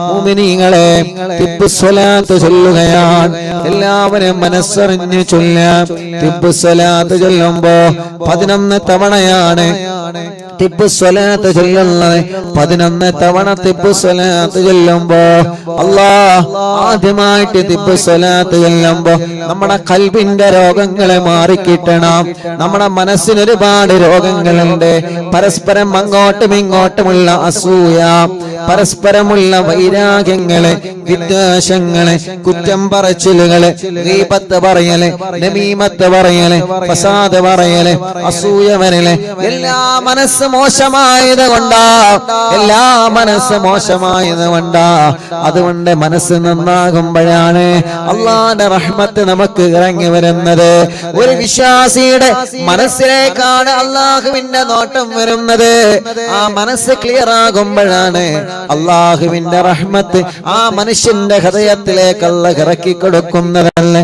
മുഅ്മിനീങ്ങളെ തിബ്ബുസ്സലാത്ത് ചൊല്ലുകയാണ്. എല്ലാവരും മനസ്സറിഞ്ഞ് ചൊല്ലാം. തിബ്ബുസ്സലാത്ത് ചൊല്ലുമ്പോ 11 തവണയാണ് തിബ്ബുസ്സലാത്ത് ചൊല്ലുന്നത്. 11 തവണ തിബ്ബുസ്സലാത്ത് ചൊല്ലുമ്പോ ആദ്യമായിട്ട് തിബ്ബുസ്സലാത്ത് ചൊല്ലുമ്പോ നമ്മുടെ ഖൽബിന്റെ രോഗങ്ങളെ മാറിക്കിട്ടണം. നമ്മുടെ മനസ്സിന് ഒരുപാട് രോഗങ്ങളുണ്ട്. പരസ്പരം അങ്ങോട്ടും ഇങ്ങോട്ടുമുള്ള അസൂയ, പരസ്പരമുള്ള വൈരാഗ്യങ്ങള്, വിദ്വേഷങ്ങള്, കുറ്റം പറച്ചിലുകള്, ഗീബത്ത് പറയല്, നമീമത്ത് പറയല്, ഫസാദ് പറയല്, അസൂയ വരല്, എല്ലാ മനസ്സ് മോശമായത് കൊണ്ടാ. അതുകൊണ്ട് മനസ്സ് നന്നാകുമ്പോഴാണ് അള്ളാന്റെ റഹ്മത്ത് നമുക്ക് ഇറങ്ങി വരുന്നത്. ഒരു വിശ്വാസിയുടെ മനസ്സിലേക്കാണ് അള്ളാഹുവിന്റെ നോട്ടം വരുന്നത്. ആ മനസ്സ് ക്ലിയർ ആകുമ്പോഴാണ് അള്ളാഹുവിന്റെ റഹ്മത്ത് ആ മനുഷ്യന്റെ ഹൃദയത്തിലേക്ക് അല്ലാഹ് ഇറക്കി കൊടുക്കുന്നതല്ലേ.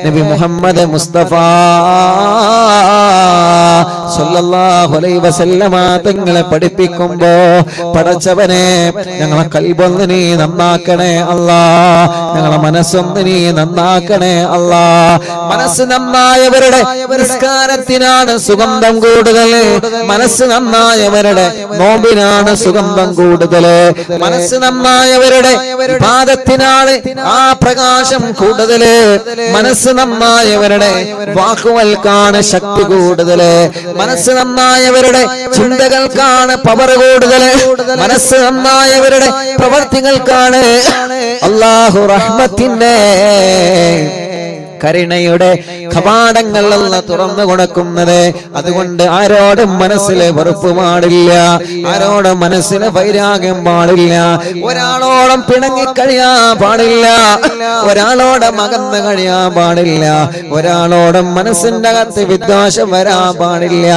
നബി മുഹമ്മദ് മുസ്തഫ സല്ലല്ലാഹു അലൈഹി വസല്ലമ തങ്ങളെ പഠിപ്പിക്കുമ്പോ, പടച്ചവനെ ഞങ്ങളെ ഖൽബൊന്ന് നീ നന്നാക്കണേ അല്ലാ, ഞങ്ങളെ മനസ്സൊന്ന് നീ നന്നാക്കണേ അല്ലാ. മനസ്സ് നന്നായവരുടെ നിസ്കാരത്തിനാണ് സുഗന്ധം കൂടുതൽ. മനസ്സ് നന്നായവരുടെ നോമ്പിനാണ് സുഗന്ധം കൂടുതൽ. മനസ്സ് നന്നായവരുടെ ഇബാദത്തിനാണ് ആ പ്രകാശം കൂടുതൽ. മനസ്സ് നന്നായവരുടെ വാക്കുകൾക്കാണ് ശക്തി കൂടുതൽ. മനസ്സ് നന്നായവരുടെ ചിന്തകൾക്കാണ് പവർ കൂടുതൽ. മനസ്സ് നന്നായവരുടെ പ്രവർത്തികൾക്കാണ് അല്ലാഹു റഹ്മത്തിന്റെ കരുണയുടെ കവാടങ്ങളെല്ലാം തുറന്നു കൊടുക്കുന്നത്. അതുകൊണ്ട് ആരോടും മനസ്സിലെ വെറുപ്പ് പാടില്ല, ആരോടും മനസ്സിലെ വൈരാഗ്യം പാടില്ല, ഒരാളോടും പിണങ്ങിക്കഴിയാൻ പാടില്ല, ഒരാളോടും അകന്ന് കഴിയാൻ പാടില്ല, ഒരാളോടും മനസ്സിന്റെ അകത്ത് വിദ്വേഷം വരാൻ പാടില്ല.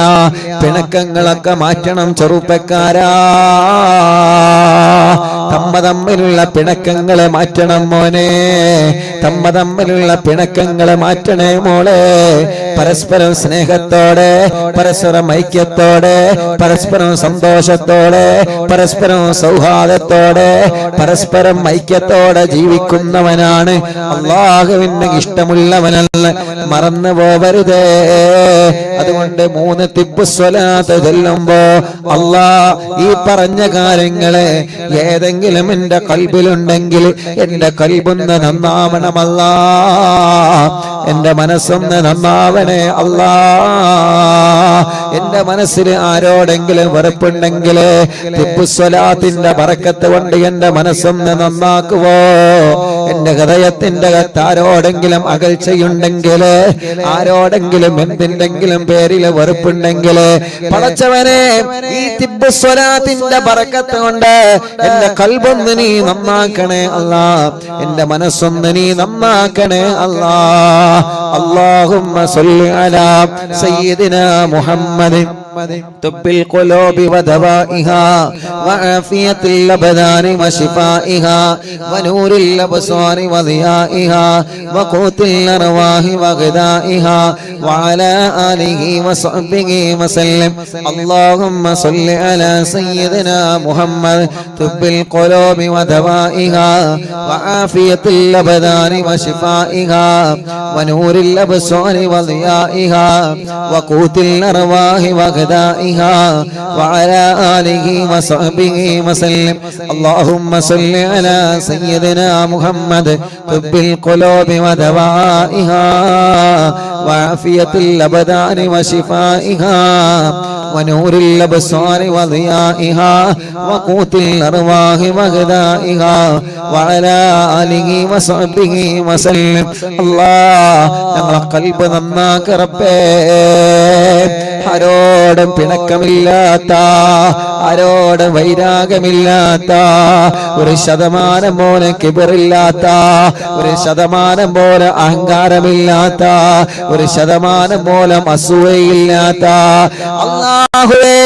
പിണക്കങ്ങളൊക്കെ മാറ്റണം ചെറുപ്പക്കാരാ. തമ്മിലുള്ള പിണക്കങ്ങളെ മാറ്റണം മോനെ, തമ്മിലുള്ള പിണക്കങ്ങളെ മാറ്റണേ മോളെ. പരസ്പരം സ്നേഹത്തോടെ, പരസ്പരം ഐക്യത്തോടെ, പരസ്പരം സന്തോഷത്തോടെ, പരസ്പരം സൗഹാർദ്ദത്തോടെ, പരസ്പരം ഐക്യത്തോടെ ജീവിക്കുന്നവനാണ് അല്ലാഹുവിന് ഇഷ്ടമുള്ളവനല്ല. മറന്നു പോവരുതേ. അതുകൊണ്ട് 3 തിബ്ബുസ്സലാത്ത് ചൊല്ലുമ്പോ ഈ പറഞ്ഞ കാര്യങ്ങളെ ഏതെങ്കിലും എന്റെ ഖൽബിലുണ്ടെങ്കിൽ എന്റെ ഖൽബൊന്ന് നന്നാവണമല്ല, എന്റെ മനസ്സൊന്ന് നന്നാവണേ അല്ലാ. എന്റെ മനസ്സിൽ ആരോടെങ്കിലും വെറുപ്പുണ്ടെങ്കിൽ തിബ്ബുസ്സലാത്തിന്റെ ബറക്കത്ത് കൊണ്ട് എന്റെ മനസ്സൊന്ന് നന്നാക്കുവോ. എന്റെ ഹൃദയത്തിന്റെ അകത്ത് ആരോടെങ്കിലും അകൽച്ചയുണ്ടെങ്കിൽ, ആരോടെങ്കിലും എന്തിന്റെങ്കിലും പേരിൽ വെറുപ്പുണ്ടെങ്കിൽ, പടച്ചവനെ ഈ തിബ്ബുസ്സലാത്തിന്റെ ബറക്കത്ത് കൊണ്ട് എന്റെ ഖൽബൊന്ന് നീ നന്നാക്കണേ അല്ലാ, എന്റെ മനസ്സൊന്ന് നീ നന്നാക്കണേ അല്ലാ. اللهم صل على سيدنا محمد طب القلوب ودوائها وعافية الأبدان وشفائها ونور الأبصار وضيائها وقوت الأرواح وغذائها وعلى آله وصحبه وسلم. اللهم صل على سيدنا محمد طب القلوب ودوائها وعافية الأبدان وشفائها ونور الأبصار وضيائها وقوت الأرواح وغذائها وعلى آله وصحبه وسلم. اللهم صل على سيدنا محمد طب القلوب ودوائها وعافية الأبدان وشفائها ونور الأبصار وضيائها وقوت الأرواح وغذائها وعلى آله وصحبه وسلم. الله ഞങ്ങളെ ഖൽബ് നന്നാക്ക് റബ്ബേ. ആരോടും പിണക്കമില്ലാത്ത, ആരോടും വൈരാഗ്യമില്ലാത്ത, 1% പോലെ കിബറില്ലാത്ത, 1% പോലെ അഹങ്കാരമില്ലാത്ത, 1% പോലെ അസൂയയില്ലാത്ത, അല്ലാ അല്ലാഹുവേ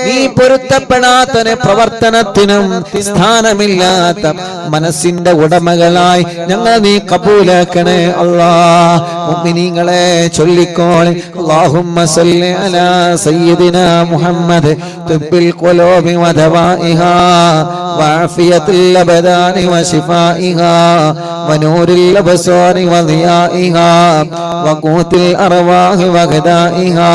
നീ പൊരുത്തപ്പെടാത്ത പ്രവർത്തനത്തിനും സ്ഥാനമില്ലാത്ത മനസ്സിന്റെ ഉടമകളായി ഞങ്ങൾ നീ കബൂലാക്കണേ അല്ലാഹ്. മുഅ്മിനീങ്ങളെ ചൊല്ലിക്കോളെ അല്ലാഹുമ്മ സല്ലി അലാ സയ്യിദിനാ മുഹമ്മദ് തുബ്ബിൽ ഖുലൂബി വദവാഇഹാ വഅഫിയത്തുൽ അബ്ദാനി വശിഫാഇഹാ വനൂരിൽ അബ്സാരി വദിയാഇഹാ വഖൂത്തിൽ അർവാഹി വഗദാഇഹാ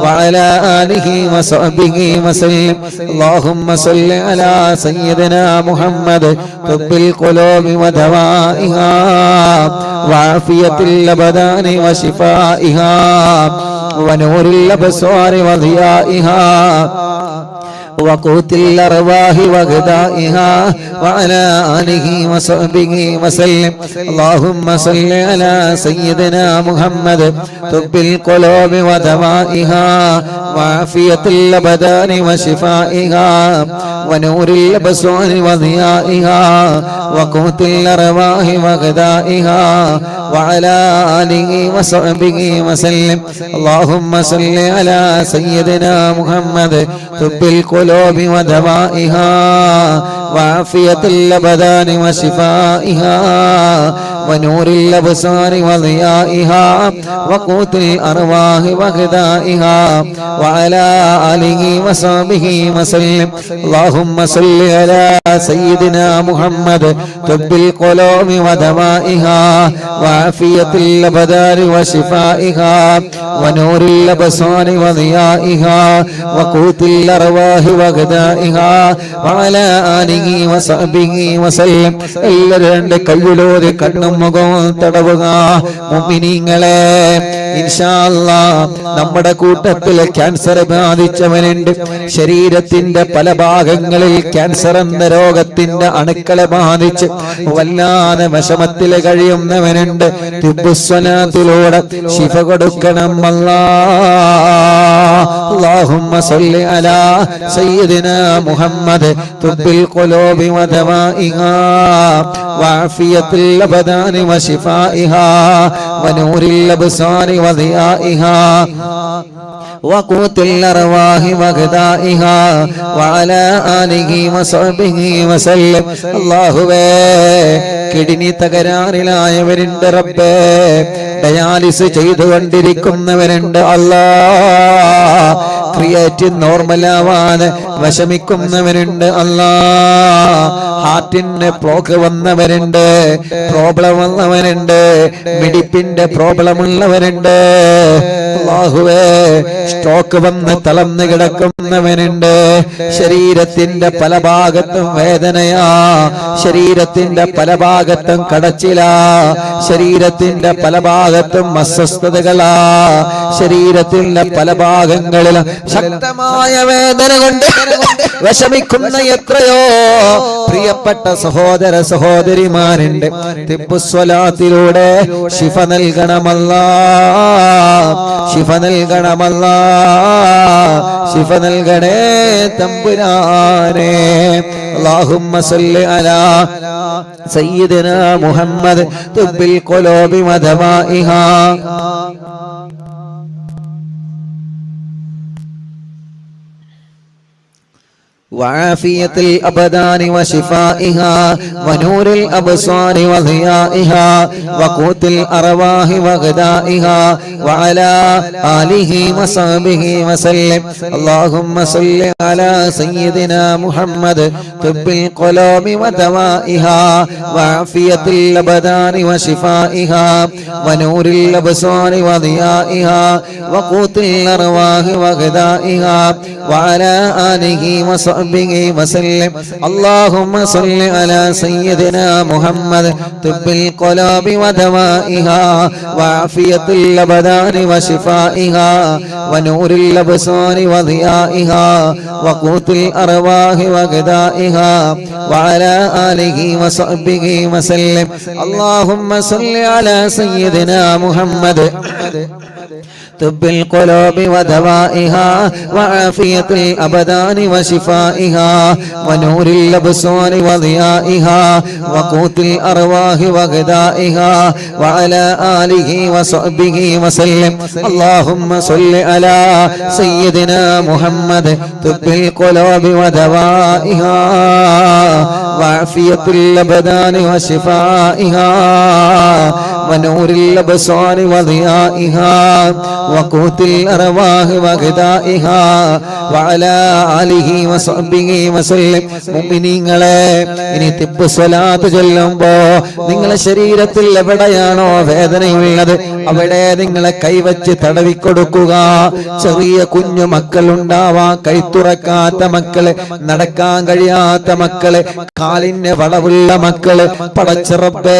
വഅലാ ആലിഹി വസഹ്ബിഹി വസല്ലം. അല്ലാഹുമ്മ സല്ലി അലാ സയ്യിദിനാ മുഹമ്മദ് തുബ്ബിൽ ഖുലൂബി വദവാഇഹാ വഅഫിയത്തുൽ അബ്ദാനി വശിഫാഇഹാ വനൂരിൽ അബ്സാരി വദിയാഇഹാ وقوت الأرواح وغذائها وعلى آله وصحبه وسلم. اللهم صل على سيدنا محمد طب القلوب ودوائها وعافية الأبدان وشفائها ونور الأبصار وضيائها وقوت الأرواح وغذائها وعلى آله وصحبه وسلم. اللهم صل على سيدنا محمد طب القلوب ودوائها وعافية الأبدان وشفائها ونور الأبصار وضيائها وقوت الأرواح وغذائها وعلى آله وصحبه وسلم. اللهم صل على سيدنا محمد طب القلوب ودوائها وعافية الأبدان وشفائها ونور الأبصار وضيائها وقوت الأرواح وغذائها وعلى آله وصحبه وسلم. എല്ലാവരുടെ കയ്യിലൂടെ കണ്ണും മുഖവും തടവുക. മുഅ്മിനീങ്ങളെ ഇൻഷാ അല്ലാഹ് നമ്മുടെ കൂട്ടത്തിൽ ക്യാൻസർ ബാധിച്ചവനുണ്ട്. ശരീരത്തിന്റെ പല ഭാഗങ്ങളിൽ ക്യാൻസർ എന്ന രോഗത്തിന്റെ അണുക്കളെ ബാധിച്ച് വല്ലാതെ വിഷമത്തിൽ കഴിയുന്നവനുണ്ട്. തിബ്ബുസ്സലാത്തിലൂടെ ശിഫ കൊടുക്കണം അല്ലാഹ്. اللهم صل على سيدنا محمد طب القلوب ودوائها وعافية الأبدان وشفائها ونور الأبصار وضيائها وقوت الأرواح وغذائها وعلى آله وصحبه وسلم. അല്ലാഹുവേ കിഡ്നി തകരാറിലായവരുണ്ട് റബ്ബേ, ഡയാലിസ് ചെയ്തുകൊണ്ടിരിക്കുന്നവരുണ്ട് അല്ലാഹ്, ക്രിയേറ്റിൻ നോർമലാവാതെ വിഷമിക്കുന്നവരുണ്ട് അല്ലാഹ്, ഹാർട്ടിന് ബ്ലോക്ക് വന്നവരുണ്ട്, പ്രോബ്ലം വന്നവരുണ്ട്, മിടിപ്പിന്റെ പ്രോബ്ലം ഉള്ളവരുണ്ട് അല്ലാഹുവേ, സ്ട്രോക്ക് വന്ന് തളർന്ന് കിടക്കുന്നവനുണ്ട്, ശരീരത്തിന്റെ പല ഭാഗത്തും വേദനയാ, ശരീരത്തിന്റെ പല ഭാഗത്തും കടച്ചിലാ, ശരീരത്തിന്റെ പല ഭാഗത്തും അസ്വസ്ഥതകളാ, ശരീരത്തിന്റെ പല ഭാഗങ്ങളിലും ശക്തമായ വേദന കൊണ്ട് വിഷമിക്കുന്ന എത്രയോ പ്രിയപ്പെട്ട സഹോദര സഹോദരിമാരുണ്ട്. തിബ്ബുസ്സലാത്തിലൂടെ ശിഫ നൽകണമല്ലാഹ്, ശിഫ നൽകണമല്ലാഹ്, ശിഫ നൽകണേ തമ്പുരാനെ. اللهم صل على سيدنا محمد طب القلوب ودوائها وعافية الأبدان وشفائها ونور الأبصار وضيائها وقوت الأرواح وغذائها وعلى آله وصحبه وسلم. اللهم صل على سيدنا محمد طب القلوب ودوائها وعافية الأبدان وشفائها ونور الأبصار وضيائها وقوت الأرواح وغذائها وعلى آله وصحبه وسلم. اللهم صل على سيدنا محمد طب القلوب ودوائها وعافية الأبدان وشفائها ونور الأبصار وضيائها وقوت الأرواح وغذائها وعلى آله وصحبه وسلم. اللهم صل على سيدنا محمد طب القلوب ودوائها وعافية الأبدان وشفائها ونور الأبصار وضيائها وقوت الأرواح وغذائها وعلى آله وصحبه وسلم. اللهم صل على سيدنا محمد طب القلوب ودوائها وعافية الأبدان وشفائها ونور الأبصار وضيائها وقوت الأرواح وغذائها وعلى آله وصحبه وسلم. മുഅ്മിനീങ്ങളെ, ഇനി തിബ്ബ് സ്വലാത്ത് ചൊല്ലുമ്പോ നിങ്ങളുടെ ശരീരത്തിൽ എവിടെയാണോ വേദനയുള്ളത് അവിടെ നിങ്ങളെ കൈവച്ച് തടവിക്കൊടുക്കുക. ചെറിയ കുഞ്ഞു മക്കളുണ്ടാവാം, കൈ തുറക്കാത്ത മക്കള്, നടക്കാൻ കഴിയാത്ത മക്കള്, കാലിന് വളവുള്ള മക്കള്, പടച്ചിറപ്പേ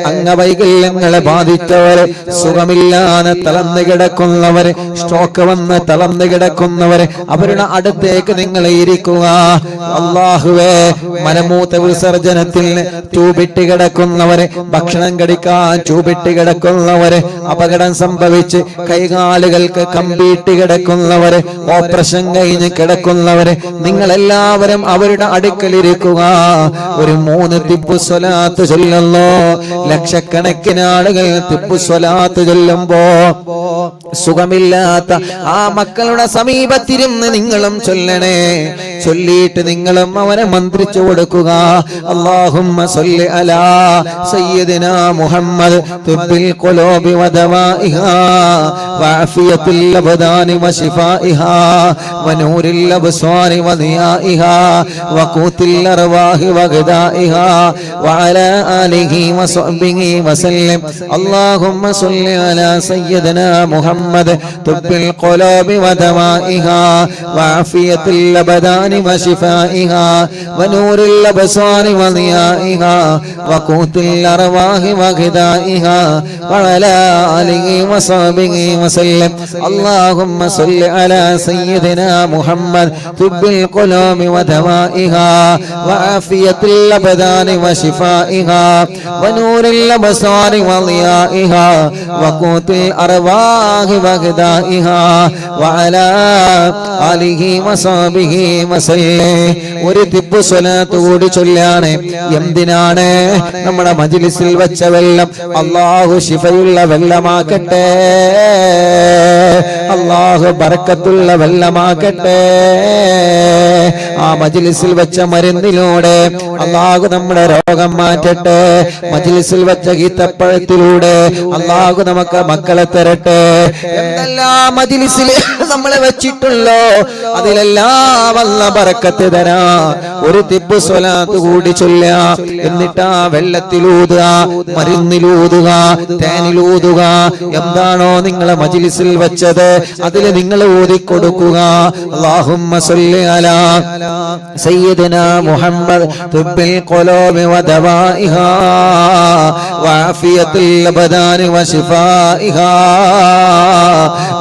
അംഗവൈകല്യങ്ങളെ ബാധിച്ചവര്, സുഖമില്ലാതെ തളർന്നു കിടക്കുന്നവര്, സ്ട്രോക്ക് വന്ന് തളർന്നു കിടക്കുന്നവര്, അവരുടെ അടുത്തേക്ക് നിങ്ങൾ ഇരിക്കുക. അല്ലാഹുവേ, മലമൂത്ര വിസർജനത്തിൽ ട്യൂബിട്ട് കിടക്കുന്നവര്, ഭക്ഷണം കഴിക്കാൻ ട്യൂബിട്ട് കിടക്കുന്നവര്, അപകടം സംഭവിച്ച് കൈകാലുകൾക്ക് കമ്പിയിട്ട് കിടക്കുന്നവര്, ഓപ്പറേഷൻ കഴിഞ്ഞ് കിടക്കുന്നവര്, നിങ്ങളെല്ലാവരും അവരുടെ അടുക്കലിരിക്കുക. ഒരു 3 തിബ്ബ് സ്വലാത്ത് ചൊല്ലുന്നു. ലക്ഷക്കണക്കിന് ആളുകൾ തിബ്ബ് സ്വലാത്ത് ചൊല്ലുമ്പോ സുഖമില്ലാത്ത ആ മക്കളുടെ സമീപത്തിരുന്ന് നിങ്ങളും ചൊല്ലണേ. ചൊല്ലിയിട്ട് നിങ്ങളും അവനെ മന്ത്രിച്ചു കൊടുക്കുക. അല്ലാഹുമ്മ സ്വല്ലി അലാ സയ്യിദിനാ മുഹമ്മദ് തിബ്ബിൽ ഖുലൂബി വദവാഇഹാ വഅഫിയത്തിൽ അബ്ദാനി വശിഫാഇഹാ വനൂരിൽ അബ്സാരി വദിയാഇഹാ വഖൂത്തിൽ അർവാഹി വഗദാഇഹാ വഅലാ ആലിഹി വസഹ്ബിഹി വസല്ലം. അല്ലാഹുമ്മ സ്വല്ലി അലാ സയ്യിദിനാ മുഹമ്മദ് തിബ്ബിൽ ഖുലൂബി വദവാഇഹാ വഅഫിയത്തിൽ അബ്ദാനി വശിഫാഇഹാ വനൂരിൽ അബ്സാരി വദിയാഇഹാ വഖൂത്തിൽ അർവാഹി വഗദാഇഹാ വഅലാ ആലിഹി വസഹ്ബിഹി വസല്ലം. اللهم صل على سيدنا محمد طب القلوب ودوائها وعافية الأبدان وشفائها ونور الأبصار وضيائها وقوت الأرواح وغذائها وعلى آله وصحبه وسلم. ഒരു തിബ്ബ് സ്വലാത്ത് കൂടി ചൊല്ലാണ്. എന്തിനാണ്? നമ്മുടെ മജ്ലിസിൽ വെച്ച വെള്ളം അല്ലാഹു ശിഫയുള്ള വെള്ളമാക്കട്ടെ, അല്ലാഹു ബർക്കത്തുള്ള വെള്ളമാക്കട്ടെ. ആ മജ്ലിസിൽ വെച്ച മരുന്നിലൂടെ അല്ലാഹു നമ്മുടെ രോഗം മാറ്റട്ടെ. മജ്ലിസിൽ വെച്ച ഈത്തപ്പഴത്തിലൂടെ അല്ലാഹു നമുക്ക് മക്കളെ തരട്ടെ. എന്തെല്ലാം മജ്ലിസിൽ നമ്മളെ വെച്ചിട്ടുള്ളോ അതിലെല്ലാം അല്ലാഹു ബർക്കത്ത് തരാ. ഒരു തിബ്ബ് സ്വലാത്ത് കൂടി ചൊല്ലുക. എന്നിട്ട് ആ വെള്ളത്തിലൂതുക, മരുന്നിലൂതുക, തേനിലൂതുക. എന്താണോ നിങ്ങളെ മജ്ലിസിൽ വെച്ചത് അതിൽ നിങ്ങൾ ഓതിക്കൊടുക്കുക. അല്ലാഹുമ്മ സ്വല്ലി അലാ സയ്യിദിനാ മുഹമ്മദ് തിബ്ബിൽ ഖുലൂബി വദവാഇഹാ വഅഫിയത്തിൽ അബ്ദാനി വശിഫാഇഹാ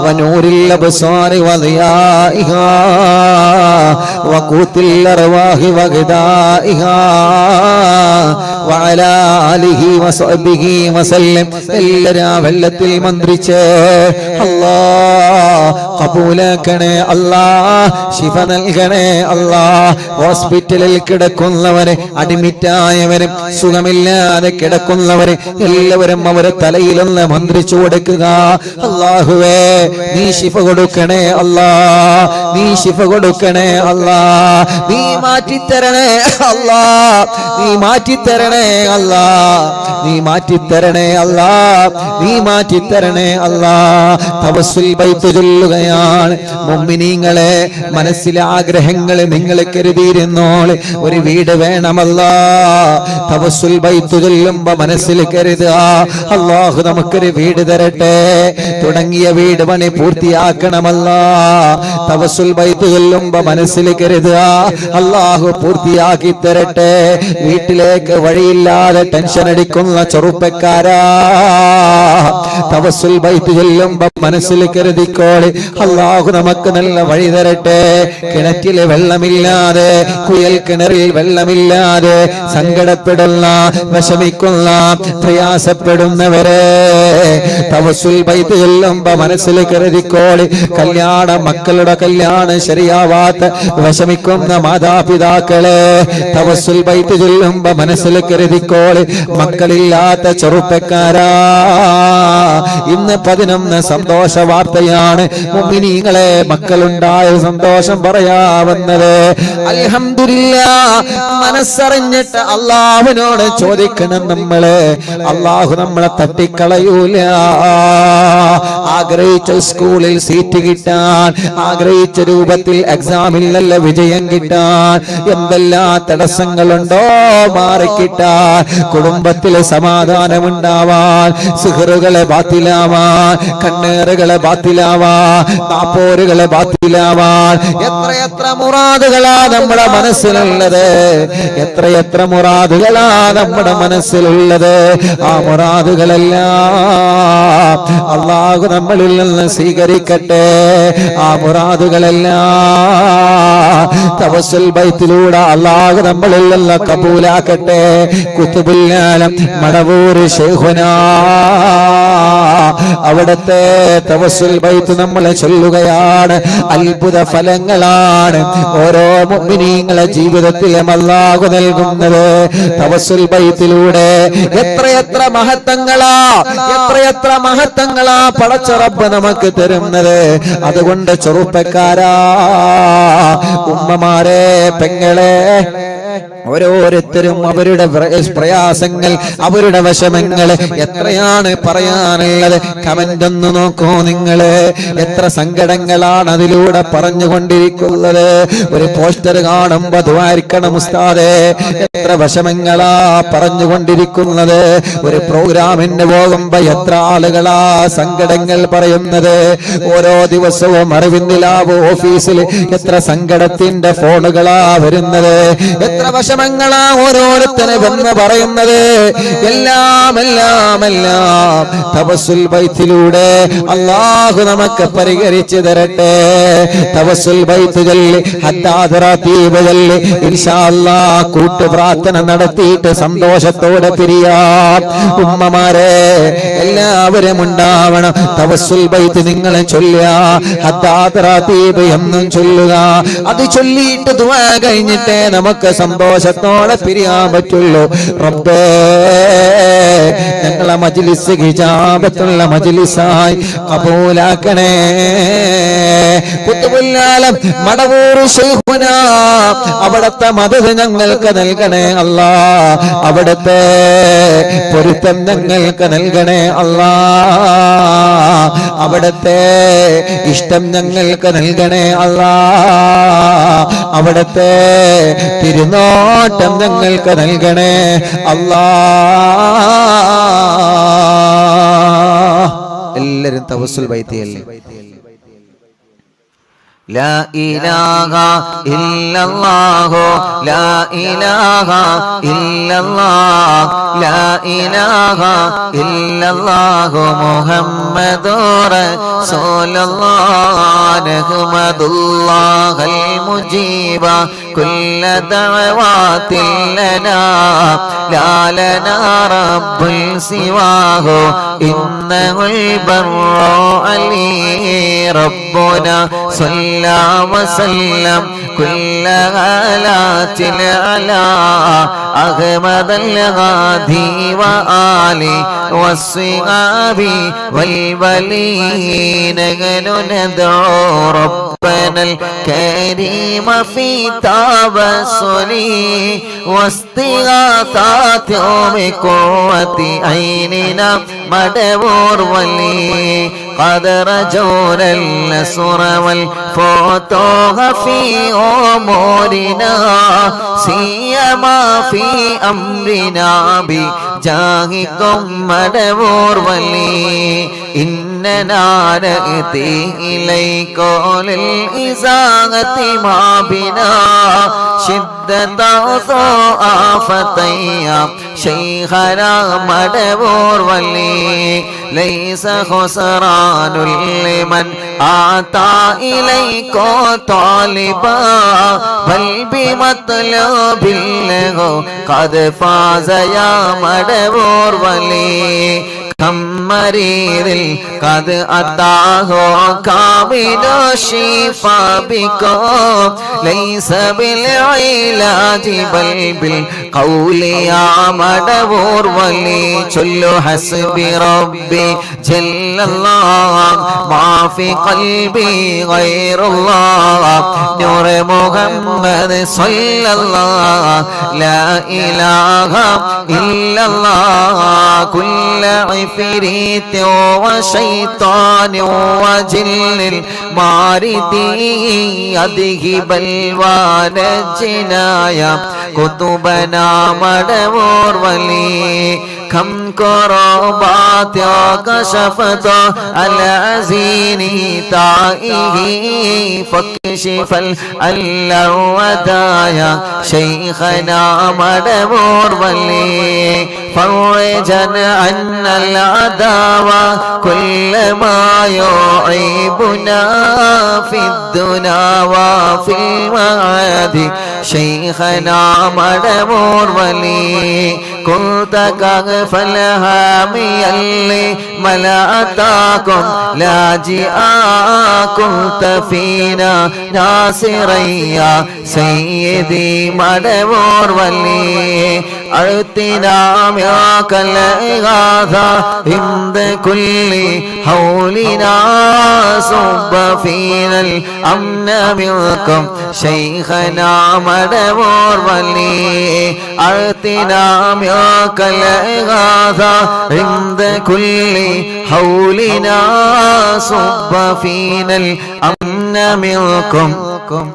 വനൂരിൽ അബ്സാരി വദിയാഇഹാ വഖൂത്തിൽ അർവാഹി വഗദാഇഹാ വഅലാ ആലിഹി വസഹ്ബിഹി വസല്ലം. എല്ലാവരും വെള്ളത്തിൽ മന്ത്രിച്ച് അല്ലാഹ് കബൂലാക്കണേ, അല്ലാഹ് ശിഫ നൽകണേ, അല്ലാഹ് ഹോസ്പിറ്റലിൽ കിടക്കുന്നവരെ, അഡ്മിറ്റായവരും സുഖമില്ലാതെ കിടക്കുന്നവരെ എല്ലാവരും അവരെ തലയിലൊന്ന് മന്ത്രിച്ചു കൊടുക്കുക. അല്ലാഹുവേ, നീ ശിഫ കൊടുക്കണേ അല്ലാഹ്, നീ ശിഫ കൊടുക്കണേ അല്ലാഹ്, നീ മാറ്റിത്തരണേ അല്ലാഹ്, നീ മാറ്റിത്തരണേ അല്ലാഹ്, നീ മാറ്റിത്തരണേ അല്ലാഹ്, നീ മാറ്റിത്തരണേ അല്ലാഹ്. തവസ്സുൽ ബൈത്ത് ചൊല്ലുകയാണ്. മുഅ്മിനീങ്ങളെ, മനസ്സിലെ ആഗ്രഹങ്ങൾ നിങ്ങൾ കരുതിയിരുന്നോളെ. ഒരു വീട് വേണമല്ലാ. തവസ്സുൽ ബൈത്ത് ചൊല്ലുമ്പോ മനസ്സിൽ കരുതുക, അല്ലാഹു നമുക്കൊരു വീട് തരട്ടെ, തുടങ്ങിയ വീട് പണി പൂർത്തിയാക്കണമല്ലാ. തവസ്സുൽ ബൈത്ത് ചൊല്ലുമ്പോ മനസ്സിൽ കരുതുക, അല്ലാഹു പൂർത്തിയാക്കി തരട്ടെ. വീട്ടിലേക്ക് വഴിയില്ലാതെ ടെൻഷൻ അടിക്കുന്ന ചെറുപ്പക്കാരാ, തവസ്സുൽ ബൈത്ത് ചൊല്ലുമ്പോ മനസ്സിൽ കരുതുക, കരുതിക്കോളി. അല്ലാഹു നമുക്ക് നല്ല വഴി തരട്ടെ. കിണറ്റിലെ വെള്ളമില്ലാതെ, കുയൽ കിണറിൽ വെള്ളമില്ലാതെ സങ്കടപ്പെടുന്ന, വിഷമിക്കുന്ന, പ്രയാസപ്പെടുന്നവരെ തവസ്സുൽ ബൈത്ത് ചൊല്ലുമ്പോ മനസ്സിൽ കരുതിക്കോളി. മക്കളുടെ കല്യാണം ശരിയാവാത്ത വിഷമിക്കുന്ന മാതാപിതാക്കളെ തവസ്സുൽ ബൈത്ത് ചൊല്ലുമ്പോ മനസ്സിൽ കരുതിക്കോളി. മക്കളില്ലാത്ത ചെറുപ്പക്കാരാ, ഇന്ന് 11 സന്തോഷ വാർത്തയാണ്. മുഅ്മിനീങ്ങളെ, മക്കളുണ്ടായ സന്തോഷം പറയാവുന്നത്. അൽഹംദുലില്ലാഹ്, മനസ്സറിഞ്ഞിട്ട് അല്ലാഹുവിനോട് ചോദിക്കണം നമ്മള്. അല്ലാഹു നമ്മളെ തട്ടിക്കളയൂല. ആഗ്രഹിച്ച സ്കൂളിൽ സീറ്റ് കിട്ടാൻ, ആഗ്രഹിച്ച രൂപത്തിൽ എക്സാമിൽ നല്ല വിജയം കിട്ടാൻ എന്തെല്ലാം തടസ്സങ്ങളുണ്ടോ മാറിക്കിട്ടാൻ, കുടുംബത്തിലെ സമാധാനമുണ്ടാവാൻ, സിഹറുകളെ ബാത്തിലാവാൻ, കണ്ണേറുകളെ ബാത്തിലാവാൻ, നാപ്പോരുകളെ ബാത്തിലാവാൻ എത്രയെത്ര മുറാദുകളാ നമ്മുടെ മനസ്സിലുള്ളത്. എത്രയെത്ര മുറാദുകളാ നമ്മുടെ മനസ്സിലുള്ളത്. ആ മുറാദുകളെല്ലാം അല്ലാഹു നമ്മളിൽ നിന്ന് സ്വീകരിക്കട്ടെ. ആ മുറാദുകളെല്ലാം തവസ്സുൽ ബൈത്തിലൂടെ അല്ലാഹു നമ്മളിൽ നിന്ന് കബൂലാക്കട്ടെ. ഖുതുബുൽ ആലം മടവൂർ ശൈഖുനാ, അവിടുത്തെ തവസ്സുൽ ബൈത്ത് നമ്മൾ ചൊല്ലുകയാണ്. അത്ഭുത ഫലങ്ങളാണ് ഓരോ മുഅ്മിനീങ്ങളെ ജീവിതത്തിലും അല്ലാഹു നൽകുന്നത് തവസ്സുൽ ബൈത്തിലൂടെ. എത്രയെത്ര മഹത്വങ്ങളാ, എത്രയെത്ര മഹത്വങ്ങളാ പടച്ച റബ്ബ് നമുക്ക് തരുന്നത്. അതുകൊണ്ട് ചെറുപ്പക്കാരാ, ഉമ്മമാരെ, പെങ്ങളെ, ഓരോരുത്തരും അവരുടെ പ്രയാസങ്ങൾ, അവരുടെ വിഷമങ്ങൾ എത്രയാണ് പറയാനുള്ളത്. കമന്റ് ഒന്ന് നോക്കൂ നിങ്ങള്. എത്ര സങ്കടങ്ങളാണ് അതിലൂടെ പറഞ്ഞുകൊണ്ടിരിക്കുന്നത്. ഒരു പോസ്റ്റർ കാണുമ്പോ ദ്വാരിക്കണം ഉസ്താദേ, എത്ര വിഷമങ്ങളാ പറഞ്ഞുകൊണ്ടിരിക്കുന്നത്. ഒരു പ്രോഗ്രാമിന് പോകുമ്പോ എത്ര ആളുകളാ സങ്കടങ്ങൾ പറയുന്നത്. ഓരോ ദിവസവും അറിവിന്ദിലാവ് ഓഫീസിൽ എത്ര സങ്കടത്തിന്റെ ഫോണുകളാ വരുന്നത്. എത്ര വിഷമങ്ങളാ ഓരോരുത്തരെ വന്ന് പറയുന്നത്. എല്ലാം എല്ലാം എല്ലാം തവസ്സുൽ ബൈത്തിലൂടെ അല്ലാഹു നമുക്ക് പരിഹരിച്ചു തരട്ടെ. തവസ്സുൽ ബൈത്ത് ചൊല്ലി, ഹദ്ദാദ് റതീബ് ചൊല്ലി ഇൻഷാ അല്ലാഹ് കൂട്ടു പ്രാർത്ഥന നടത്തിയിട്ട് സന്തോഷത്തോടെ പിരിയാം. ഉമ്മമാരെ എല്ലാവരും ഉണ്ടാവണം. തവസ്സുൽ ബൈത്ത് നിങ്ങൾ ചൊല്ലുക, ഹദ്ദാദ് റതീബ് എന്നും ചൊല്ലുക. അത് ചൊല്ലിയിട്ട് ദുആ കഴിഞ്ഞിട്ടേ നമുക്ക് സന്തോഷത്തോടെ പിരിയാൻ പറ്റുള്ളൂ. റബ്ബേ, ഞങ്ങളെ മജ്ലിസ് ഹിജാബത്തുള്ള മജ്ലിസായി കബൂലാക്കണേ. ഖുതുബുൽ ആലം മടവൂർ ശൈഖുനാ, അവിടുത്തെ മദദ് ഞങ്ങൾക്ക് നൽകണേ അല്ലാ. അവിടുത്തെ പൊരുത്തം ഞങ്ങൾക്ക് നൽകണേ അല്ലാ. അവിടുത്തെ ഇഷ്ടം ഞങ്ങൾക്ക് നൽകണേ അല്ലാ. അവിടുത്തെ തിരുനോട്ടം ഞങ്ങൾക്ക് നൽകണേ അല്ലാ. എല്ലാരും തവസ്സുൽ ബൈത്തിയല്ലേ. ലാ ഇലാഹ ഇല്ലല്ലാഹു ലാ ഇലാഹ ഇല്ലല്ലാഹ് ലാ ഇലാഹ ഇല്ലല്ലാഹു മുഹമ്മദുർ റസൂലുള്ളാഹ് നഹ്മദുല്ലാഹൽ മുജീബ കുല്ല ദഅവാതിൽ ലനാ ലാ ലനാ റബ്ബുൽ സിവാഹു ഇന്നഹുൽ ബർറു അലീ റബ്ബുനാ صلى وسلم كل غالات على أحمد الغادي وآله والصحاب والولين ندعو ربنا الكريم في تبسله واستغاثات بقوة عيننا مدبور ولي قد رجونا النصر والفتوح في أمورنا سيما في أمرنا بجاهكم مدبور ولي إن إننا نأتي إليك للإزاغة ما بنا شدة ضعفتي شيخنا مدبور ولي ليس خسران لمن آتى إليك طالبا بل بمطلب له قد فاز يا مدبور ولي كم مريض قد أتاه كامل الشفاء بكم ليس بالعلاج بل بالقول يا مدبور ولي شل حسبي ربي جل الله ما في قلبي غير الله نور محمد صلى الله لا إله إلا الله كل عفريت وشيطان وجن المارد يذهب الوان الجنايا كتبنا مدبور ولي كم كربات كشفت العزين تائه فاكشف الودايا شيخنا مدبور ولي فرجا عن العداوة كل ما يعيبنا في الدنا وفي المعاد شيخنا مدبور ولي كنت كغف الهامي اللي ملأتاكم لاجئا كنت فينا ناصريا سيدي مدبور ولي أعطنا معك الإغاثة عند كل حولنا صب فينا الأمن منكم شيخنا مدبور ولي أعطنا معك الإغاثة عند كل حولنا صب فينا الأمن منكم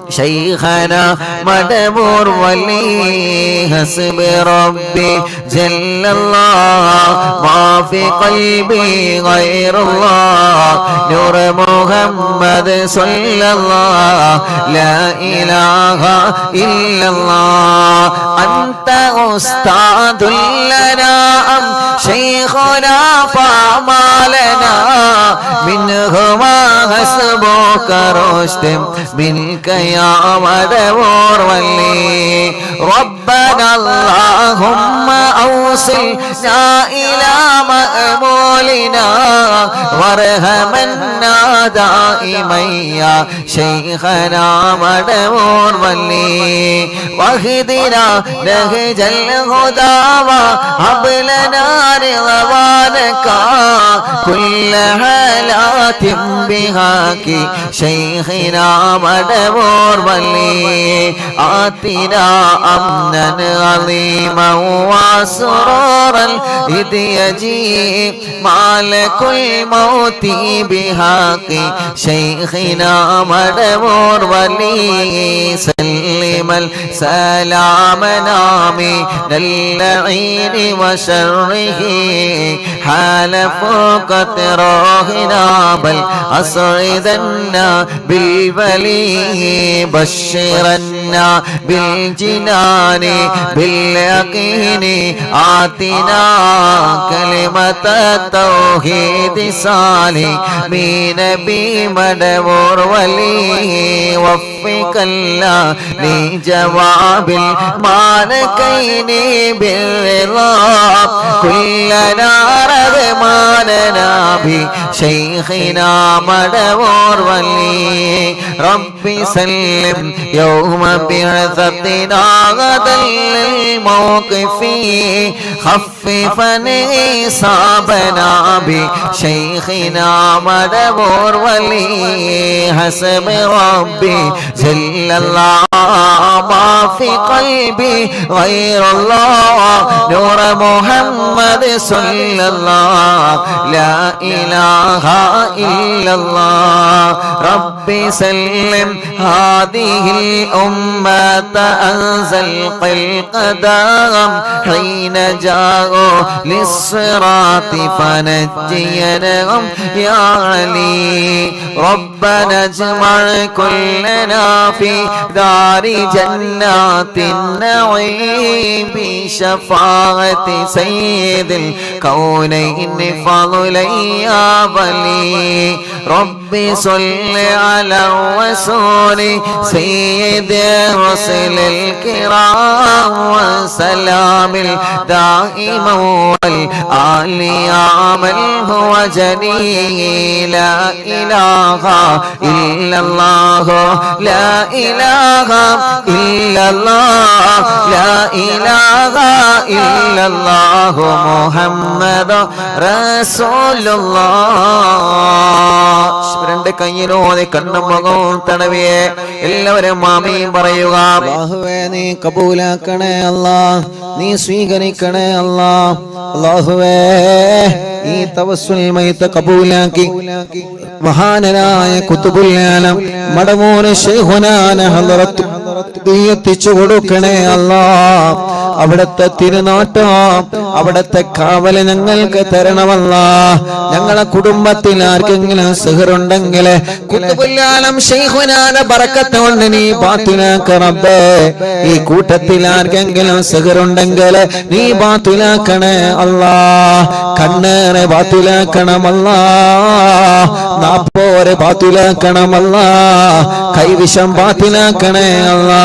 شيخنا مدبور ولي حسب ربي جل الله ما في قلبي غير الله نور محمد صلى الله لا إله إلا الله أنت أستاذ لنا أم شيخنا فما لنا منهما حسبك رشد منك يا مدبور ولي ربنا اللهم أوصلنا إلى مأمولنا وارحمنا دائما يا شيخنا مدبور ولي واهدنا نهج الهدى وهب لنا رضوانك كل حالات بهاك شيخنا مدبور ولي آتنا أمنا عظيما وسرورا إذ يجيء مالك الموت بحق شيخنا مدبور ولي سلم السلام نامي للعين وشره حال فوق تراهنا بل أسعدنا بالبلي بشرنا بالجنان باليقين آتنا كلمة التوحيد سالمين بمدبور ولي وفق الله لجواب المالكين بالرضا كلنا رغماننا بشيخنا مدبور ولي ربي سلم يوم بعثتنا غدا للموقف خففا إصابنا بشيخنا مدبور ولي حسب ربي جل الله ما في قلبي غير الله نور محمد صلى الله لا إله إلا الله ربي سلم هذه الأمة أنزل القدر لهم حين جاءوا للصراط فنجيناهم يا علي ربنا اجمع كلنا في دار جنات النعيم بشفاعة سيد الكونين فضلا يا ولي ربي صل على الرسول سيد الرسل الكرام وسلام الدائم والآل عمل هو جليل لا إله إلا الله لا إله إلا الله لا إله إلا الله محمد رسول الله രണ്ട് കയ്യിലോടെ കണ്ണും മുഖവും തടവിയെ എല്ലാവരും ആമീൻ പറയുക. അല്ലാഹുവേ നീ കബൂലാക്കണേ അല്ലാഹ്, നീ സ്വീകരിക്കണേ അല്ലാഹ്. അല്ലാഹുവേ ഈ തവസ്സുൽ മൈത കബൂലാക്കി മഹാനരായ ഖുതുബുൽ ആലം മടമൂന് ശൈഖുനാന ഹളറത്ത് എത്തിച്ചു കൊടുക്കണേ അല്ലാഹ്. അവിടുത്തെ തിരുനാട്ടം അവിടുത്തെ കാവല് ഞങ്ങൾക്ക് തരണമല്ലാഹ്. ഞങ്ങളെ കുടുംബത്തിൽ ആർക്കെങ്കിലും സിഹറുണ്ടെങ്കിൽ ഖുതുബുൽ ആലം ശൈഖുനാന ബറക്കത്ത് കൊണ്ട് നീ ബാത്തിലാക്ക റബ്ബേ. ഈ കൂട്ടത്തിൽ ആർക്കെങ്കിലും സിഹറുണ്ടെങ്കിൽ നീ ബാത്തിലാക്കണേ അല്ലാഹ്. കണ്ണേറെ ബാത്തിലാക്കണമല്ലാഹ്, നാപ്പോരെ ബാത്തിലാക്കണമല്ലാഹ്, കൈവിഷം ബാത്തിലാക്കണേ അല്ലാഹ്.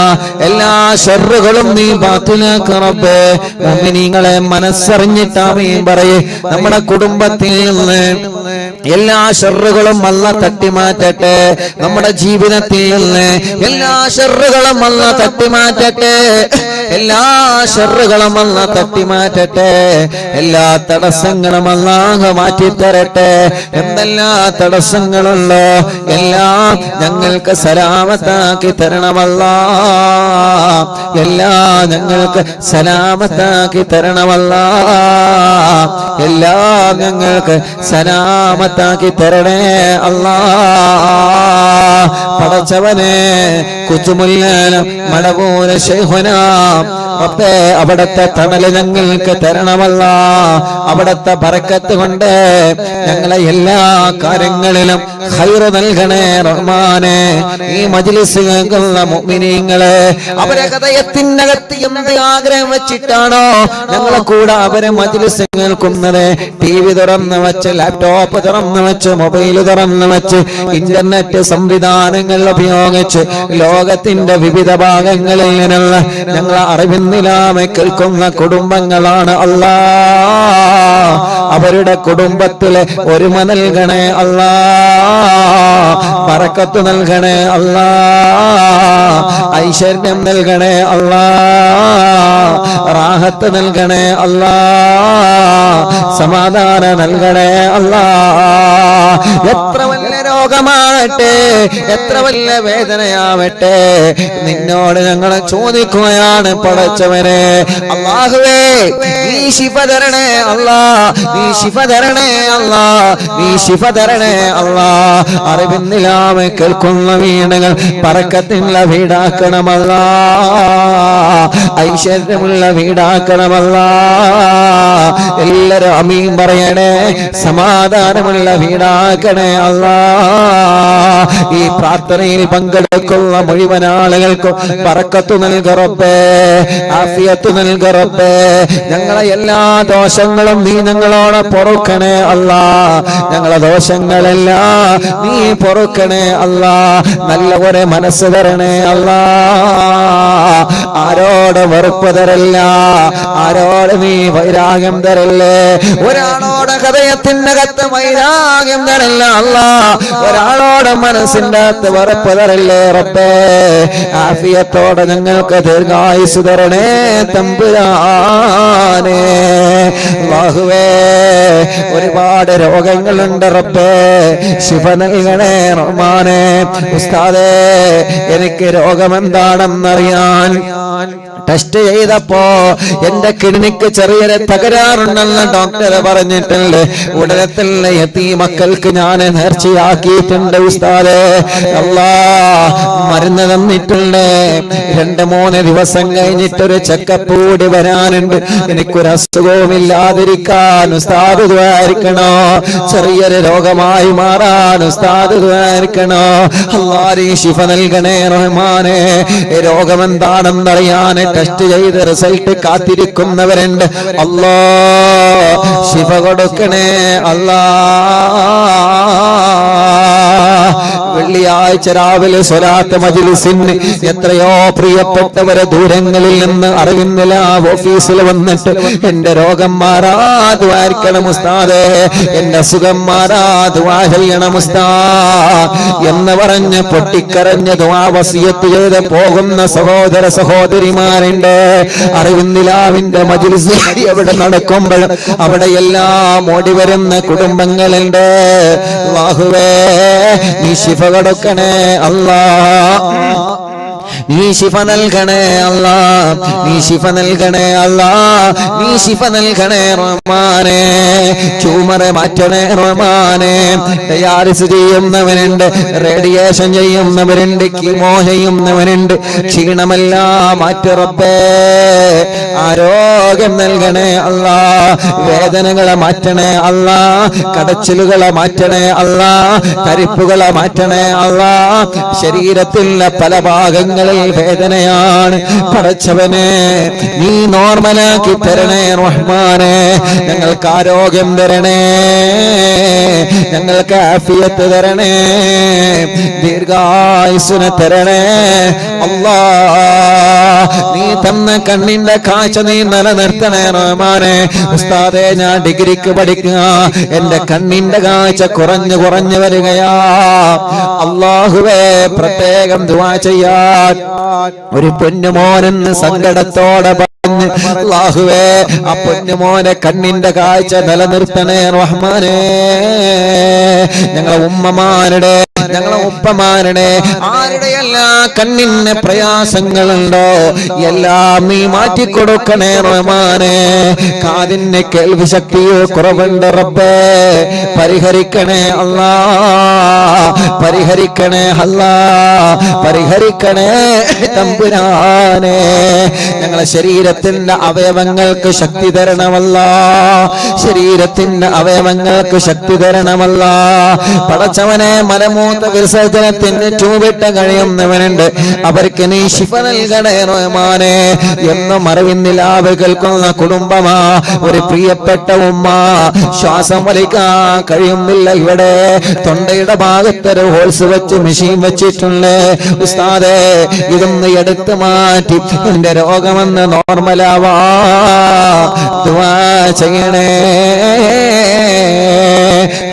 എല്ലാ ശർറുകളും നീ ബാത്തിലാക്ക റബ്ബേ. മുഅ്മിനീങ്ങളെ മനസ്സറിഞ്ഞിട്ട് ആമീൻ പറയേ. നമ്മുടെ കുടുംബത്തിൽ നിന്ന് എല്ലാ ശർറുകളും അല്ലാഹ് തട്ടിമാറ്റട്ടെ. നമ്മുടെ ജീവിതത്തിൽ നിന്ന് എല്ലാ ശർറുകളും അല്ലാഹ് തട്ടിമാറ്റട്ടെ. എല്ലാ ശർറുകളും അല്ലാഹ് തട്ടിമാറ്റട്ടെ. എല്ലാ തടസ്സങ്ങളും അല്ലാഹ് മാറ്റിത്തരട്ടെ. എന്തെല്ലാ തടസ്സങ്ങളുണ്ടോ എല്ലാം ഞങ്ങൾക്ക് സലാമത്താക്കി തരണമല്ലാഹ്. എല്ലാം ഞങ്ങൾക്ക് സലാമത്താക്കി തരണമല്ലാഹ്. എല്ലാം ഞങ്ങൾക്ക് സലാമത്താക്കി തരണേ അല്ലാഹ്. പടച്ചവനെ ഖുതുബുൽ ആലം മടവൂര് ശൈഖുനാ റബ്ബേ അവിടുത്തെ തണല് ഞങ്ങൾക്ക് തരണമല്ലാഹ്. അവിടുത്തെ ബറക്കത്ത് കൊണ്ട് ഞങ്ങളെ എല്ലാ കാര്യങ്ങളിലും ഖൈറ് നൽകണേ റഹ്മാനെ. ഈ മജ്ലിസ് കേൾക്കുന്ന മുഅ്മിനീങ്ങളെ അവരെ ഹൃദയത്തിനകത്ത് എന്ത് ആഗ്രഹം വെച്ചിട്ടാണോ ഞങ്ങളെ കൂടെ അവരെ മജ്ലിസ് കേൾക്കുന്നത്, TV തുറന്ന് വെച്ച് ലാപ്ടോപ്പ് തുറന്ന് വെച്ച് മൊബൈൽ തുറന്ന് വെച്ച് ഇന്റർനെറ്റ് സംവിധാനങ്ങൾ ഉപയോഗിച്ച് ലോകത്തിന്റെ വിവിധ ഭാഗങ്ങളിൽ നിന്നുള്ള ഞങ്ങളെ അറിവിന്നിലാമെ കേൾക്കുന്ന കുടുംബങ്ങളാണ് അല്ലാഹ്. അവരുടെ കുടുംബത്തിലെ ഒരുമ നൽകണേ അല്ലാഹ്. ബറക്കത്ത് നൽകണേ അല്ലാഹ്. ഐശ്വര്യം നൽകണേ അല്ലാഹ്. റാഹത്ത് നൽകണേ അല്ലാഹ്. സമാധാനം നൽകണേ അല്ലാഹ്. എത്ര വലിയ രോഗമാവട്ടെ, എത്ര വലിയ വേദനയാവട്ടെ, നിന്നോട് ഞങ്ങൾ ചോദിക്കുകയാണ് പടച്ചവനെ. അല്ലാഹുവേ നീ ശിഫ തരണേ അല്ലാഹ്, നീ ശിഫ തരണേ അല്ലാഹ്, നീ ശിഫ തരണേ അല്ലാഹ്. അറിവിന്നിലാമെ കേൾക്കുന്ന വീടുകൾ ബറക്കത്തുള്ള വീടാക്കണമല്ലാഹ്, ഐശ്വര്യമുള്ള വീടാക്കണമല്ലാഹ്. എല്ലാവരും ആമീൻ പറയണേ. സമാധാനമുള്ള വീടാക്കണേ അല്ലാഹ്. ഈ പ്രാർത്ഥനയിൽ പങ്കെടുക്കുന്ന മുഴുവൻ ആളുകൾക്കും ബറക്കത്ത് നൽക റബ്ബേ, ആഫിയത്ത് നൽക റബ്ബേ. ഞങ്ങളെ എല്ലാ ദോഷങ്ങളും നീ ഞങ്ങളോട് പൊറുക്കണേ അല്ലാഹ്. ഞങ്ങളെ ദോഷങ്ങളെല്ലാം നീ പൊറുക്കണേ അല്ലാഹ്. നല്ല ഒരു മനസ്സ് തരണേ അല്ലാഹ്. ആരോട് വെറുപ്പ് തരല്ല, ആരോട് നീ വൈരാഗ്യം തരല്ലേ. ഒരാളോട് ഹൃദയത്തിനകത്ത് വൈരാഗ്യം തരല്ല അല്ലാഹ്. ഒരാളോട് മനസ്സിന്റെ അകത്ത് വെറുപ്പ് തരല്ലേ റബ്ബേ. ആഫിയത്തോടെ ഞങ്ങൾക്ക് ദീർഘായുസ് തരണേ തമ്പുരാനെ. അല്ലാഹുവേ ഒരുപാട് രോഗങ്ങളുണ്ട് റബ്ബേ, ശിഫ നൽകണേ റഹ്മാനെ. ഉസ്താദേ എനിക്ക് രോഗമെന്താണെന്നറിയാൻ ടെസ്റ്റ് ചെയ്തപ്പോ എന്റെ കിഡ്നിക്ക് ചെറിയൊരു തകരാറുണ്ടെന്ന് ഡോക്ടർ പറഞ്ഞിട്ടുണ്ട്. ഉടനെ തന്നെ യതീമക്കൾക്ക് ഞാൻ നേർച്ചയാക്കിയിട്ടുണ്ട് ഉസ്താദേ. മരുന്ന് തന്നിട്ടുണ്ട്. 2-3 ദിവസം കഴിഞ്ഞിട്ടൊരു ചെക്കപ്പ് കൂടി വരാനുണ്ട്. എനിക്കൊരു അസുഖവും ഇല്ലാതിരിക്കാൻ ഉസ്താദ് ദ്വാരിക്കണോ. ചെറിയൊരു രോഗമായി മാറാൻ ഉസ്താദ് ദ്വാരിക്കണോ. അല്ലാഹ് ശിഫ നൽകണേ റഹ്മാനെ. രോഗം എന്താണെന്നറിയാൻ ടെസ്റ്റ് ചെയ്ത് റിസൾട്ട് കാത്തിരിക്കുന്നവരുണ്ട്. അല്ലാഹ് ശിഫ കൊടുക്കണേ അല്ലാഹ്. വെള്ളിയാഴ്ച രാവിലെ സ്വലാത്ത് മജ്ലിസിന് എത്രയോ പ്രിയപ്പെട്ടവരെ ദൂരങ്ങളിൽ നിന്ന് അറിയുന്നില്ല ഓഫീസിൽ വന്നിട്ട് എന്റെ രോഗം മാറാതുവായിരിക്കണം ഉസ്താദേ, എന്റെ അസുഖം മാറാതുവാഹണം ഉസ്താദ് എന്ന് പറഞ്ഞ് പൊട്ടിക്കരഞ്ഞ് ദുആ വസിയത്ത് ചെയ്ത് പോകുന്ന സഹോദര സഹോദരിമാരുണ്ട്. അറിവിന്ദിലാവിന്റെ മജ്ലിസ് എവിടെ നടക്കുമ്പോൾ അവിടെ എല്ലാം ഓടി വരുന്ന കുടുംബങ്ങളുണ്ട്. അല്ലാഹുവേ നീ ശിഫ കൊടുക്കണേ അല്ലാഹ്. നീ ശിഫ നൽകണേ അല്ലാഹ്. നീ ശിഫ നൽകണേ അല്ലാഹ്. നീ ശിഫ നൽകണേ റഹ്മാനേ. ട്യൂമർ മാറ്റണേ റഹ്മാനേ. ഡയാലിസിസ് ചെയ്യുന്നവരുണ്ട്, റേഡിയേഷൻ ചെയ്യുന്നവരുണ്ട്, കീമോ ചെയ്യുന്നവരുണ്ട്. ക്ഷീണമെല്ലാം മാറ്റി റബ്ബേ. ആരോഗ്യം നൽകണേ അല്ലാഹ്. വേദനകളെ മാറ്റണേ അല്ലാഹ്. കടച്ചിലുകളെ മാറ്റണേ അല്ലാഹ്. തരിപ്പുകളെ മാറ്റണേ അല്ലാഹ്. ശരീരത്തിലെ പല ഭാഗങ്ങളിൽ വേദനയാണ്. പടച്ചവനെ നീ നോർമലാക്കി തരണേ റഹ്മാനെ. ഞങ്ങൾക്ക് ആരോഗ്യം തരണേ, ഞങ്ങൾക്ക് ആഫിയത്ത് തരണേ, ദീർഘായുസ്സിനെ തരണേ അല്ലാഹ്. നീ തന്ന കണ്ണിന്റെ കാഴ്ച നീ നിലനിർത്തണേ റഹ്മാനെ. ഉസ്താദേ ഞാൻ ഡിഗ്രിക്ക് പഠിക്കുക, എന്റെ കണ്ണിന്റെ കാഴ്ച കുറഞ്ഞു വരികയാ. അല്ലാഹുവേ പ്രത്യേകം ദുആ ചെയ്യാൻ ഒരു പൊന്നുമോനെന്ന് സങ്കടത്തോടെ പറഞ്ഞു. അല്ലാഹുവേ ആ പൊന്നുമോനെ കണ്ണിന്റെ കാഴ്ച നിലനിർത്തണേ റഹ്മാനേ. ഞങ്ങളെ ഉമ്മമാരുടെ, ഞങ്ങളെ ഉപ്പമാരുടെ ആരുടെയെല്ലാം കണ്ണിന് പ്രയാസങ്ങളുണ്ടോ എല്ലാം നീ മാറ്റിക്കൊടുക്കണേ റഹ്മാനേ. കാതിന് കേൾവി ശക്തിയോ കുറവുണ്ട് റബ്ബേ, പരിഹരിക്കണേ അല്ലാഹ്. പരിഹരിക്കണേ അല്ലാഹ്. പരിഹരിക്കണേ തമ്പുരാനെ. ഞങ്ങളെ ശരീരത്തിന്റെ അവയവങ്ങൾക്ക് ശക്തി തരണമല്ലാഹ്. ശരീരത്തിന്റെ അവയവങ്ങൾക്ക് ശക്തി തരണമല്ലാഹ്. പടച്ചവനെ മലമൂത്ര വിസർജനത്തിന് ട്യൂബിട്ട് കഴിയുന്നവനുണ്ട്, അവർക്ക് നീ ശിഫ നൽകണേ റഹ്മാനെ. എന്നും അറിവിന്നിലാവ് കേൾക്കുന്ന കുടുംബമാ. ഒരു പ്രിയപ്പെട്ട ഉമ്മ ശ്വാസം വലിക്കാൻ കഴിയുന്നില്ല. ഇവിടെ തൊണ്ടയുടെ ഭാഗത്തൊരു ഹോൾസ് വെച്ച് മെഷീൻ വെച്ചിട്ടുണ്ട്. ഉസ്താദേ ഇതൊന്ന് എടുത്തു മാറ്റി എന്റെ രോഗമെന്ന് നോർമലാവാ ദുആ ചെയ്യണേ.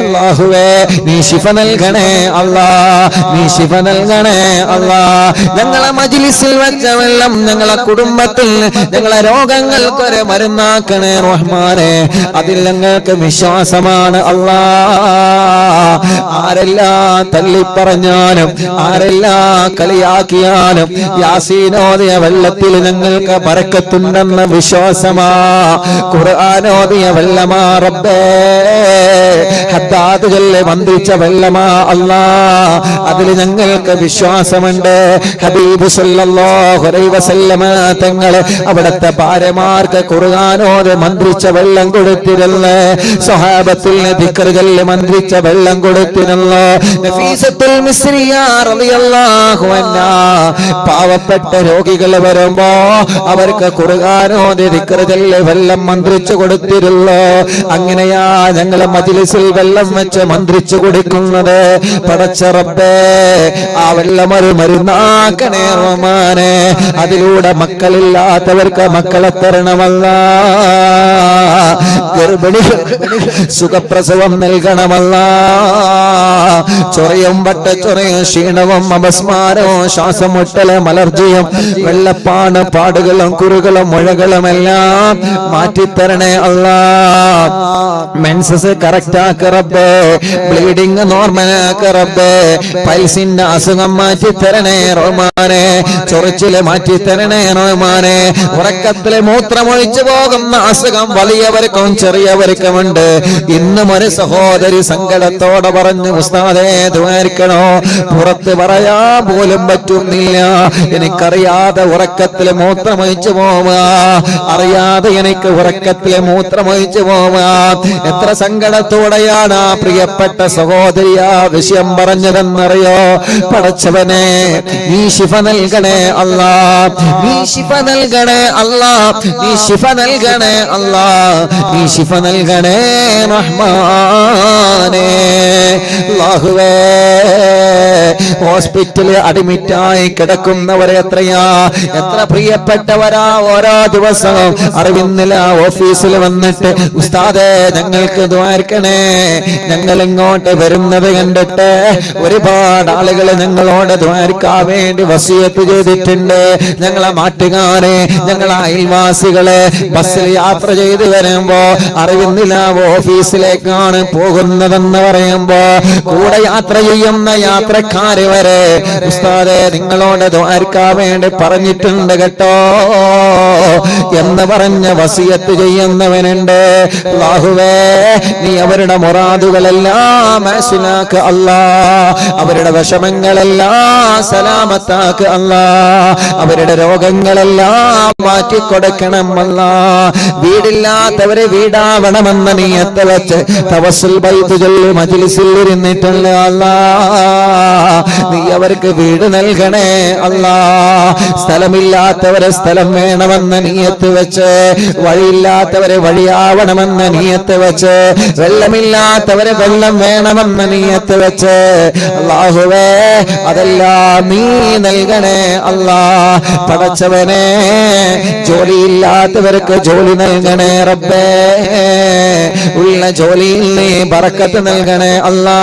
അല്ലാഹുവേ നീ ശിഫ നൽകണേ അല്ലാഹ്. നീ ശിഫ നൽകണേ അല്ലാഹ്. ഞങ്ങളെ മജ്ലിസിൽ വെച്ച വെള്ളം ഞങ്ങളെ കുടുംബത്തിൽ ഞങ്ങളെ രോഗങ്ങൾക്കൊരു മരുന്നാക്കണേ റഹ്മാനെ. അതിൽ ഞങ്ങൾക്ക് വിശ്വാസമാണ് അല്ലാഹ്. ആരെല്ലാം തള്ളിപ്പറഞ്ഞാലും ആരെല്ലാം കളിയാക്കിയാലും യാസീനോദിയ വെള്ളത്തിൽ ഞങ്ങൾക്ക് ബറക്കത്തുണ്ടെന്ന വിശ്വാസമാ. ഖുർആനോദിയ വെള്ളമാ റബ്ബേ. ഹദ്ദാദ് ചൊല്ലി മന്ത്രിച്ച വെള്ളമാ അല്ലാഹ്. അതിൽ ഞങ്ങൾക്ക് വിശ്വാസമുണ്ട്. ഹബീബ് സല്ലല്ലാഹു അലൈഹി വസല്ലമ തങ്ങൾ അവിടുത്തെ ഭാര്യമാർക്ക് ഖുർആനോദി മന്ത്രിച്ച വെള്ളം കൊടുത്തിരുന്നു. സ്വഹാബത്തിൽ ദിക്ർ ചൊല്ലി മന്ത്രിച്ച വെള്ളം കൊടുത്തിരുന്നു. നഫീസത്തുൽ മിസ്രിയ റളിയല്ലാഹു അൻഹാ പാവപ്പെട്ട രോഗികൾ വരുമ്പോ അവർക്ക് ഖുർആനോദി ദിക്ർ ചൊല്ലി വെള്ളം മന്ത്രിച്ചു കൊടുത്തിരുന്നു. അങ്ങനെയാ ഞങ്ങളെ മജ്ലിസിൽ വെള്ളം വെച്ച് മന്ത്രിച്ചു കൊടുക്കുന്നത്. പടച്ച റബ്ബേ ആ വെള്ളം ഒരു മരുന്നാക്കണേ റഹ്മാനെ. അതിലൂടെ മക്കളില്ലാത്തവർക്ക് മക്കളെ തരണമല്ലാ. ഗർഭിണികൾ സുഖപ്രസവം നൽകണമല്ലാ. ചൊറയും വട്ടച്ചൊറയും ക്ഷീണവും അപസ്മാരവും ശ്വാസം മുട്ടലും അലർജിയും വെള്ളപ്പാണ് പാടുകളും കുറുകളും മുഴകളും എല്ലാം മാറ്റിത്തരണേ അല്ലാ. മെൻസസ് കറക്റ്റ് ആക്ക് റബ്ബേ. റബ്ബേ, ബ്ലീഡിംഗ് നോർമലാക്ക് റബ്ബേ, പൈൽസിന്റെ അസുഖം മാറ്റി തരണേ റഹ്മാനെ, ചൊറിച്ചില് മാറ്റി തരണേ റഹ്മാനെ. ഉറക്കത്തില് മൂത്രമൊഴിച്ചു പോകുന്ന അസുഖം വലിയവർക്കും ചെറിയവർക്കുമുണ്ട്. ഇന്നും ഒരു സഹോദരി സങ്കടത്തോടെ പറഞ്ഞു, ഉസ്താദേ ദ്വാരിക്കണോ, പുറത്ത് പറയാ പോലും പറ്റുന്നില്ല, എനിക്കറിയാതെ ഉറക്കത്തില് മൂത്രമൊഴിച്ചു പോവാ, അറിയാതെ എനിക്ക് ഉറക്കത്തില് മൂത്രമൊഴിച്ചു പോവാ. എത്ര സങ്കടത്തോടെയാണ് ആ പ്രിയപ്പെട്ട സഹോദരി ആ വിഷയം പറഞ്ഞതെന്നറിയോ? പടച്ചവനെ നീ ശിഫ നൽകണേ അല്ലാ, നീ ശിഫ നൽകണേ അല്ലാ, നീ ശിഫ നൽകണേ അല്ലാ, നീ ശിഫ നൽകണേ റഹ്മാനേ. അല്ലാഹുവേ, ഹോസ്പിറ്റലിൽ അഡ്മിറ്റായി കിടക്കുന്നവരെ എത്ര പ്രിയപ്പെട്ടവരാ ഓരോ ദിവസവും അറിവിന്നില്ല ഓഫീസിൽ വന്നിട്ട്, ഉസ്താദേ ഞങ്ങൾക്ക് ദ്വാരിക്കണേ, ഞങ്ങൾ ഇങ്ങോട്ട് വരുന്നത് കണ്ടിട്ട് ഒരുപാട് ആളുകൾ ഞങ്ങളോട് ദ്വാരിക്കാൻ വേണ്ടി വസിയത്ത് ചെയ്തിട്ടുണ്ട്. ഞങ്ങളെ നാട്ടുകാരെ, ഞങ്ങളെ അയൽവാസികളെ ബസ്സിൽ യാത്ര ചെയ്ത് വരുമ്പോ അറിവിന്നില്ല ഓഫീസിലേക്കാണ് പോകുന്നതെന്ന് പറയുമ്പോ കൂടെ യാത്ര ചെയ്യുന്ന യാത്രക്കാര് വരെ ഉസ്താദേ നിങ്ങളോട് ദ്വാരിക്കാൻ വേണ്ടി പറഞ്ഞിട്ടുണ്ട് കേട്ടോ എന്ന് പറഞ്ഞ വസിയത്ത് ചെയ്യുന്നവനുണ്ട്. അല്ലാഹുവേ, നീ അവരുടെ മുറാദുകളെല്ലാം മനസ്സിലാക്ക് അല്ലാ, അവരുടെ വിഷമങ്ങളെല്ലാം സലാമത്താക്ക് അല്ലാ, അവരുടെ രോഗങ്ങളെല്ലാം മാറ്റിക്കൊടുക്കണം അല്ലാ. വീടില്ലാത്തവരെ വീടാവണമെന്ന നീയത്ത് വെച്ച് തവസ്സുൽ ബൈത്ത് ചൊല്ലി മജ്ലിസിൽ ഇരുന്നിട്ടുള്ള അല്ലാ, നീ അവർക്ക് വീട് നൽകണേ അല്ലാ. സ്ഥലമില്ലാത്തവരെ സ്ഥലം വേണമെന്ന നീയത്ത് വെച്ച്, വഴിയില്ലാത്തവരെ വഴിയാവണമെന്ന നീയത്ത് വെച്ച്, വെള്ളമില്ലാത്തവരെ വെള്ളം വേണമെന്ന നീയത്ത് വെച്ച്, അല്ലാഹുവേ അതെല്ലാം നീ നൽകണേ അല്ലാ. പടച്ചവനെ, ജോലിയില്ലാത്തവർക്ക് ജോലി നൽകണേ റബ്ബേ, ഉള്ള ജോലിയിൽ നീ ബറക്കത്ത് നൽകണേ അല്ലാ.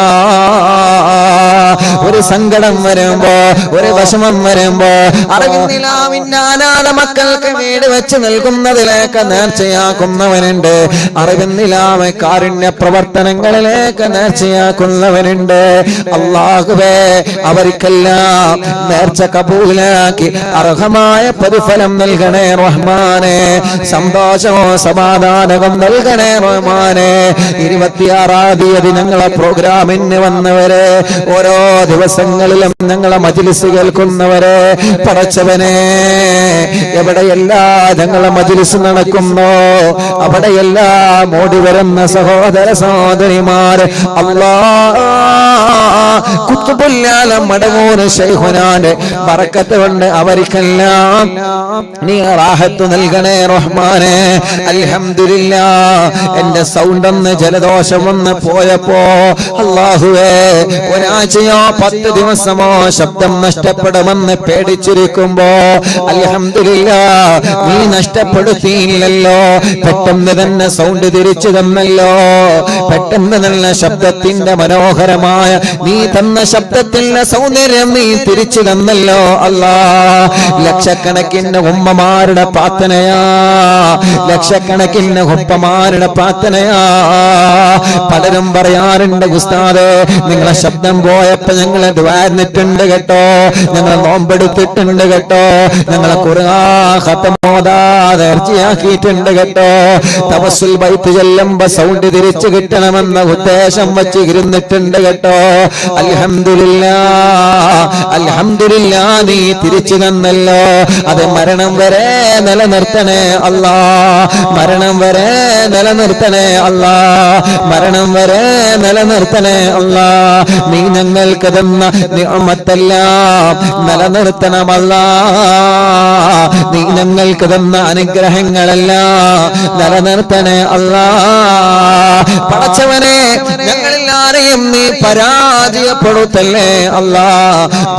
ഒരു സങ്കടം വരുമ്പോ, ഒരു വിഷമം വരുമ്പോ അറിവിന്നിലാവിന്റെ അനാഥ മക്കൾക്ക് വീട് വെച്ച് നൽകുന്നതിലേക്ക് നേർച്ചയാക്കുന്നവനുണ്ട്. അറിവിന്നിലാവ് കാരുണ്യ പ്രവർത്തനങ്ങളിലേക്ക് നേർച്ചയാക്കുന്നവനുണ്ട്. അല്ലാഹുവേ, അവർക്കെല്ലാം നേർച്ച കബൂലാക്കി അർഹമായ പ്രതിഫലം നൽകണേ റഹ്മാനെ, സന്തോഷമോ സമാധാനവും നൽകണേ റഹ്മാനെ. 26-ാം തീയതി ഞങ്ങളെ പ്രോഗ്രാമിന് വന്നവരെ, ഓരോ ദിവസങ്ങളിലും ഞങ്ങളെ മജ്ലിസ് കേൾക്കുന്നവരെ, പടച്ചവനെ എവിടെയെല്ലാം ഞങ്ങളെ മജ്ലിസ് നടക്കുന്നോ അവിടെയെല്ലാം ഓടി വരുന്ന സഹോദര സഹോദരിമാര്, അല്ലാഹ് കുത്തുബുല്ലാലം മടങ്ങൂർ ശൈഖുനാന്റെ ബറക്കത്ത് കൊണ്ട് അവർക്കെല്ലാം നീ റാഹത്ത് നൽകണേ റഹ്മാനെ. അൽഹംദുലില്ലാഹ്, എന്റെ സൗണ്ട് ഒന്ന് ജലദോഷം വന്ന് പോയപ്പോ അല്ലാഹുവേ, ഒരാഴ്ചയോ 10 ദിവസമോ ശബ്ദം നഷ്ടപ്പെടുമെന്ന് പേടിച്ചിരിക്കുമ്പോ അൽഹംദുലില്ലാഹ് നീ നഷ്ടപ്പെടുത്തിയില്ലല്ലോ. പെട്ടെന്ന് തന്നെ സൗണ്ട് തിരിച്ചു തന്നല്ലോ, പെട്ടെന്ന് നല്ല ശബ്ദത്തിന്റെ മനോഹരമായ നീ തന്ന ശബ്ദത്തിന്റെ സൗന്ദര്യം നീ തിരിച്ചു തന്നല്ലോ അല്ലാ. ലക്ഷക്കണക്കിന് ഉമ്മമാരുടെ പ്രാർത്ഥനയാ, ലക്ഷക്കണക്കിന് ഉപ്പമാരുടെ പ്രാർത്ഥനയാ. പലരും പറയാറുണ്ട്, ഉസ്താദേ നിങ്ങളെ ശബ്ദം പോയപ്പോ ഞങ്ങളെ ദ്വാരന്നിട്ടുണ്ട് കേട്ടോ, ഞങ്ങളെ നോമ്പെടുത്തിട്ടുണ്ട് കേട്ടോ, ഞങ്ങളെ ഖുർആൻ ഖത്ം ഓതാതെ നേർച്ചയാക്കിയിട്ടുണ്ട് കേട്ടോ. തവസ്സുൽ ബൈത്ത് ചെല്ലുമ്പോ സൗണ്ട് തിരിച്ചു കിട്ടണമെന്ന ഉദ്ദേശം വച്ച് ഇരുന്നിട്ടുണ്ട് കേട്ടോ. അൽഹംദുലില്ലാഹ്, അൽഹംദുലില്ലാഹ് നീ തിരിച്ചു തന്നല്ലോ. അത് മരണം വരെ നിലനിർത്തണേ അല്ലാ, മരണം വരെ നിലനിർത്തണേ അല്ലാ, മരണം വരെ നിലനിർത്തണേ അല്ലാ. നീ ഞങ്ങൾക്ക് തന്ന നിഅമത്തെല്ലാം നിലനിർത്തണമല്ലാ, നീ ഞങ്ങൾക്ക് തന്ന അനുഗ്രഹങ്ങളെല്ലാം നിലനിർത്തണേ അല്ലാ. പടച്ചവനെ, ഞങ്ങളെല്ലാരെയും നീ പരാജയപ്പെടുത്തല്ലേ അല്ലാ.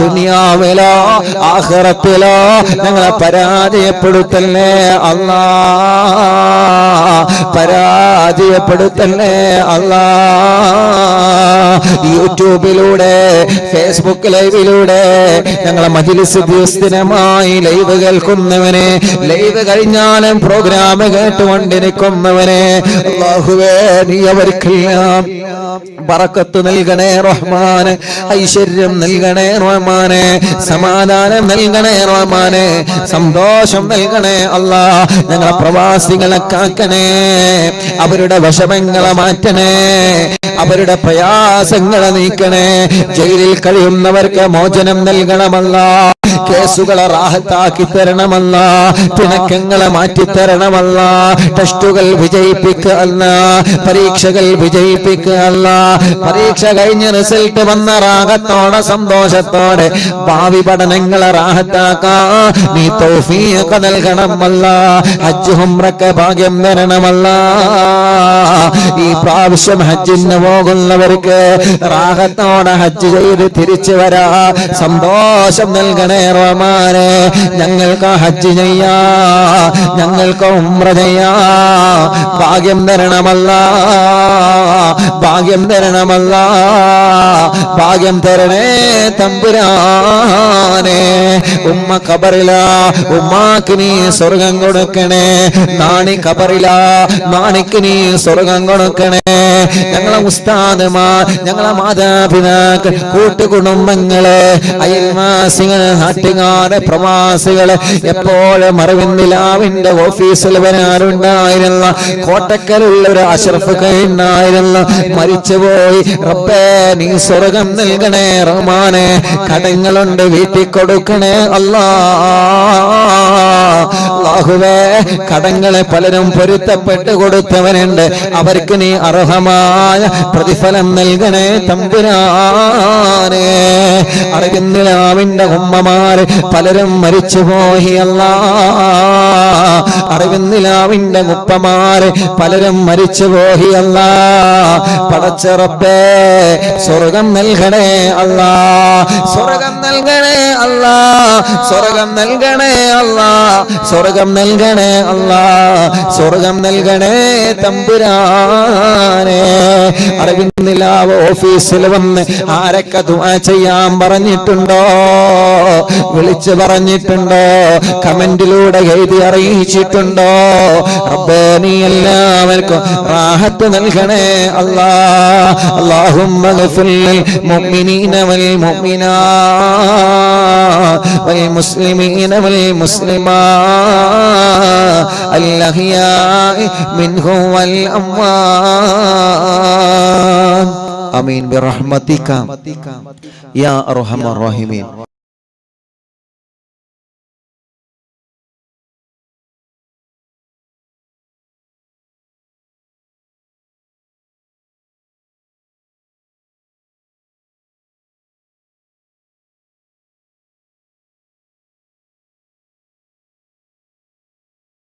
ദുനിയാവിലോ ആഖിറത്തിലോ ഞങ്ങളെ പരാജയപ്പെടുത്തല്ലേ അല്ലാ, പരാജയപ്പെടുത്തല്ലേ അല്ലാ. യൂട്യൂബിലൂടെ ഫേസ്ബുക്ക് ലൈവിലൂടെ ഞങ്ങളെ മജ്‌ലിസ് ദിവസമായി ലൈവ് കേൾക്കുന്നവനെ, ലൈവ് കഴിഞ്ഞാലും പ്രോഗ്രാം കേട്ടുകൊണ്ടിരിക്കുന്നവനെ അല്ലാഹുവേ നീ അവർക്കെല്ലാം ബറക്കത്ത് നൽകണേ റഹ്മാനെ, ഐശ്വര്യം നൽകണേ റഹ്മാനെ, സമാധാനം നൽകണേ റഹ്മാനെ, സന്തോഷം നൽകണേ അല്ലാ. ഞങ്ങളെ പ്രവാസികളെ കാക്കണേ, അവരുടെ വിഷമങ്ങളെ മാറ്റണേ, അവരുടെ പ്രയാസങ്ങളെ നീക്കണേ. ജയിലിൽ കഴിയുന്നവർക്ക് മോചനം നൽകണമല്ല, കേസുകളെ റാഹത്താക്കി തരണമല്ല, പിണക്കങ്ങളെ മാറ്റിത്തരണമല്ല, ടെസ്റ്റുകൾ വിജയിപ്പിക്കുക അല്ല, പരീക്ഷകൾ വിജയിപ്പിക്കുക അല്ല, പരീക്ഷ കഴിഞ്ഞ് റിസൾട്ട് വന്ന റാഹത്തോടെ സന്തോഷത്തോടെ ഭാവി പഠനങ്ങളെ റാഹത്താക്കാ നീ തൗഫീഖ് നൽകണമല്ല. ഹജ്ജ് ഉംറക്ക് ഭാഗ്യം തരണമല്ല. ഈ പ്രാവശ്യം ഹജ്ജിന് പോകുന്നവർക്ക് റാഹത്തോടെ ഹജ്ജ് ചെയ്ത് തിരിച്ചു വരാ സന്തോഷം നൽകണേ റഹ്മാനെ. ഞങ്ങൾക്ക് ഹജ്ജ് ചെയ്യാ, ഞങ്ങൾക്ക് ഉംറ ചെയ്യാ ഭാഗ്യം തരണമല്ല, ഭാഗ്യം തരണമല്ല, ഭാഗ്യം തരണേ തമ്പുരാനെ. ഉമ്മ ഖബറിലാ, ഉമ്മാക്ക് നീ സ്വർഗം കൊടുക്കണേ. നാണി ഖബറിലാ, നാണിക്ക് നീ സ്വർഗം കൊടുക്കണേ. ഞങ്ങളെ ഉസ്താദുമാർ, ഞങ്ങളെ മാതാപിതാക്കൾ, കൂട്ടുകുടുംബങ്ങള്, അയൽവാസികള്, നാട്ടുകാര്, പ്രവാസികള്, എപ്പോഴും അറിവിന്ദിലാവിന്റെ ഓഫീസിൽ വരാറുണ്ടായിരുന്ന കോട്ടക്കലുള്ള ഒരു അഷ്റഫ് ഉണ്ടായിരുന്ന മരിച്ചുപോയി. റബ്ബേ നീ സ്വർഗം നൽകണേ റഹ്മാനെ. കടങ്ങളുണ്ട് വീട്ടിൽ കൊടുക്കണേ അല്ലാഹുവേ. കടങ്ങളെ പലരും പൊരുത്തപ്പെട്ട് കൊടുത്തവനുണ്ട്, അവർക്ക് നീ അർഹമായ പ്രതിഫലം നൽകണേ തമ്പുരാനെ. അറിവിന്ദിലാവിന്റെ ഉമ്മമാര് പലരും മരിച്ചുപോയി അല്ലാ. അറിവിന്ദിലാവിന്റെ ഉപ്പമാര് പലരും മരിച്ചുപോയി അല്ലാ. പടച്ച റബ്ബേ സ്വർഗം നൽകണേ അല്ലാ, സ്വർഗം നൽകണേ അല്ലാ, സ്വർഗം നൽകണേ അല്ലാ, സ്വർഗം നൽകണേ അല്ലാ, സ്വർഗം നൽകണേ തമ്പുരാനെ. അറിവിന്ദിലാവ് ഓഫീസിൽ വന്ന് ആരൊക്കെ ദുആ ചെയ്യാൻ പറഞ്ഞിട്ടുണ്ടോ, വിളിച്ചു പറഞ്ഞിട്ടുണ്ടോ, കമന്റിലൂടെ എഴുതി അറിയിച്ചിട്ടുണ്ടോ? റബ്ബേ നീ എല്ലാവർക്കും റാഹത്ത് നൽകണേ അല്ലാ. اللهم اغفر للمؤمنين والمؤمنات والمسلمين والمسلمات الأحياء منهم والأموات آمين برحمتك يا أرحم الراحمين.